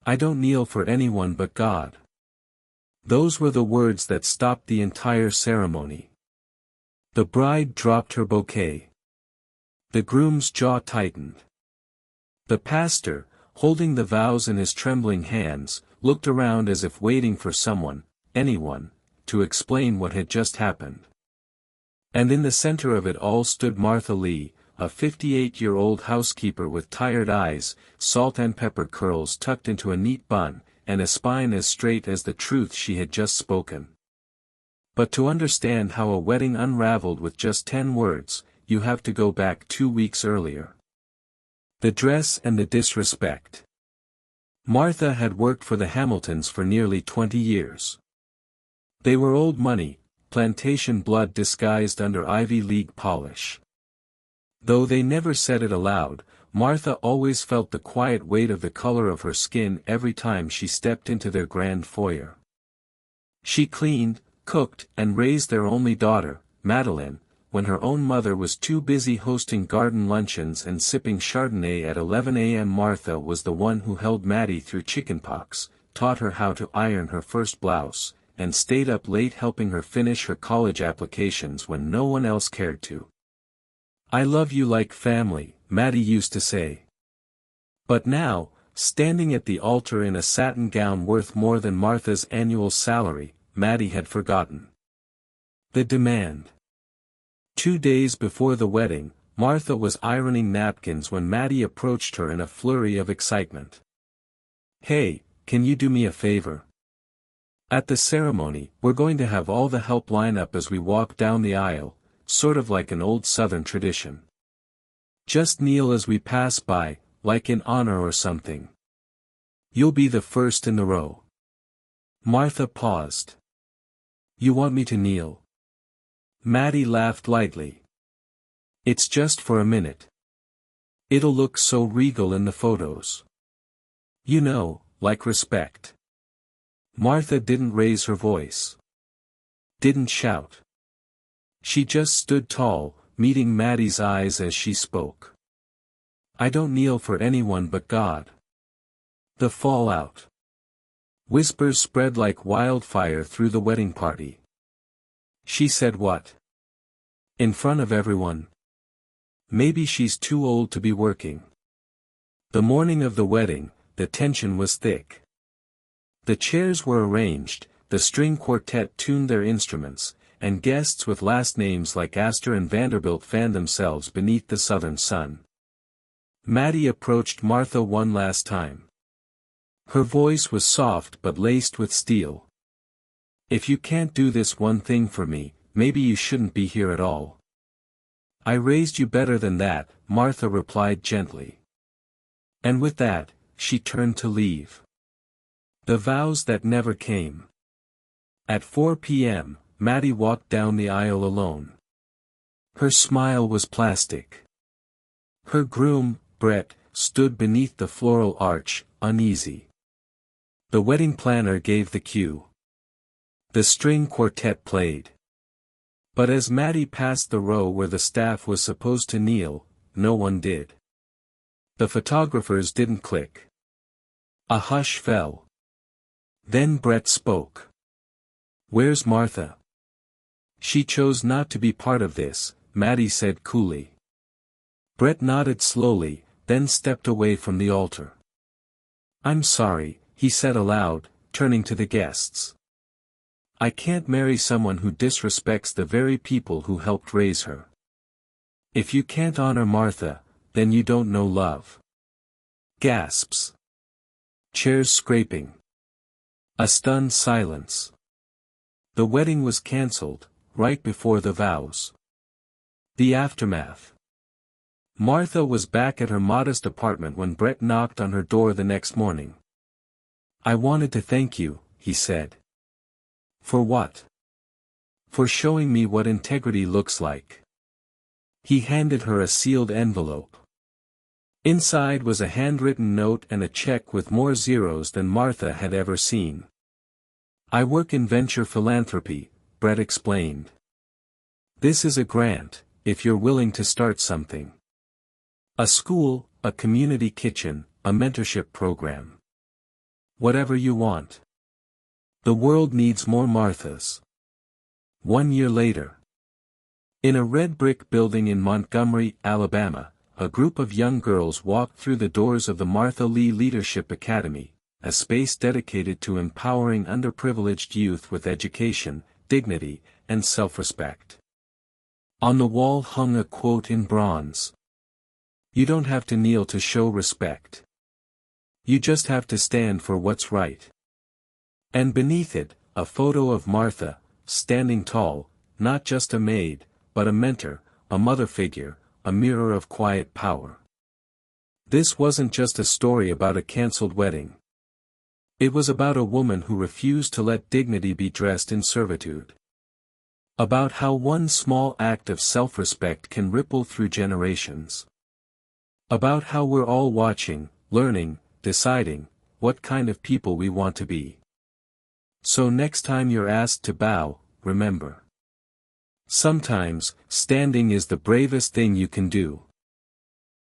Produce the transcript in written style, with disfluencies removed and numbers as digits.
I don't kneel for anyone but God. Those were the words that stopped the entire ceremony. The bride dropped her bouquet. The groom's jaw tightened. The pastor, holding the vows in his trembling hands, looked around as if waiting for someone, anyone, to explain what had just happened. And in the center of it all stood Martha Lee, a 58-year-old housekeeper with tired eyes, salt and pepper curls tucked into a neat bun, and a spine as straight as the truth she had just spoken. But to understand how a wedding unraveled with just 10 words, you have to go back 2 weeks earlier. The dress and the disrespect. Martha had worked for the Hamiltons for nearly 20 years. They were old money, plantation blood disguised under Ivy League polish. Though they never said it aloud, Martha always felt the quiet weight of the color of her skin every time she stepped into their grand foyer. She cleaned, cooked, and raised their only daughter, Madeline, when her own mother was too busy hosting garden luncheons and sipping Chardonnay at 11 a.m. Martha was the one who held Maddie through chickenpox, taught her how to iron her first blouse, and stayed up late helping her finish her college applications when no one else cared to. "I love you like family," Maddie used to say. But now, standing at the altar in a satin gown worth more than Martha's annual salary, Maddie had forgotten the demand. 2 days before the wedding, Martha was ironing napkins when Maddie approached her in a flurry of excitement. "Hey, can you do me a favor? At the ceremony, we're going to have all the help line up as we walk down the aisle, sort of like an old Southern tradition. Just kneel as we pass by, like in honor or something. You'll be the first in the row." Martha paused. "You want me to kneel?" Maddie laughed lightly. "It's just for a minute. It'll look so regal in the photos. You know, like respect." Martha didn't raise her voice. Didn't shout. She just stood tall, meeting Maddie's eyes as she spoke. "I don't kneel for anyone but God." The fallout. Whispers spread like wildfire through the wedding party. She said what? In front of everyone? Maybe she's too old to be working. The morning of the wedding, the tension was thick. The chairs were arranged, the string quartet tuned their instruments, and guests with last names like Astor and Vanderbilt fanned themselves beneath the southern sun. Maddie approached Martha one last time. Her voice was soft but laced with steel. "If you can't do this one thing for me, maybe you shouldn't be here at all." "I raised you better than that," Martha replied gently. And with that, she turned to leave. The vows that never came. At 4 p.m., Maddie walked down the aisle alone. Her smile was plastic. Her groom, Brett, stood beneath the floral arch, uneasy. The wedding planner gave the cue. The string quartet played. But as Maddie passed the row where the staff was supposed to kneel, no one did. The photographers didn't click. A hush fell. Then Brett spoke. "Where's Martha?" "She chose not to be part of this," Maddie said coolly. Brett nodded slowly, then stepped away from the altar. "I'm sorry," he said aloud, turning to the guests. "I can't marry someone who disrespects the very people who helped raise her. If you can't honor Martha, then you don't know love." Gasps. Chairs scraping. A stunned silence. The wedding was cancelled, right before the vows. The aftermath. Martha was back at her modest apartment when Brett knocked on her door the next morning. "I wanted to thank you," he said. "For what?" "For showing me what integrity looks like." He handed her a sealed envelope. Inside was a handwritten note and a check with more zeros than Martha had ever seen. "I work in venture philanthropy," Brett explained. "This is a grant, if you're willing to start something. A school, a community kitchen, a mentorship program. Whatever you want. The world needs more Marthas. 1 year later. In a red brick building in Montgomery, Alabama, a group of young girls walked through the doors of the Martha Lee Leadership Academy, a space dedicated to empowering underprivileged youth with education, dignity, and self-respect. On the wall hung a quote in bronze. "You don't have to kneel to show respect. You just have to stand for what's right." And beneath it, a photo of Martha, standing tall, not just a maid, but a mentor, a mother figure, a mirror of quiet power. This wasn't just a story about a cancelled wedding. It was about a woman who refused to let dignity be dressed in servitude. About how one small act of self-respect can ripple through generations. About how we're all watching, learning, deciding, what kind of people we want to be. So next time you're asked to bow, remember. Sometimes, standing is the bravest thing you can do.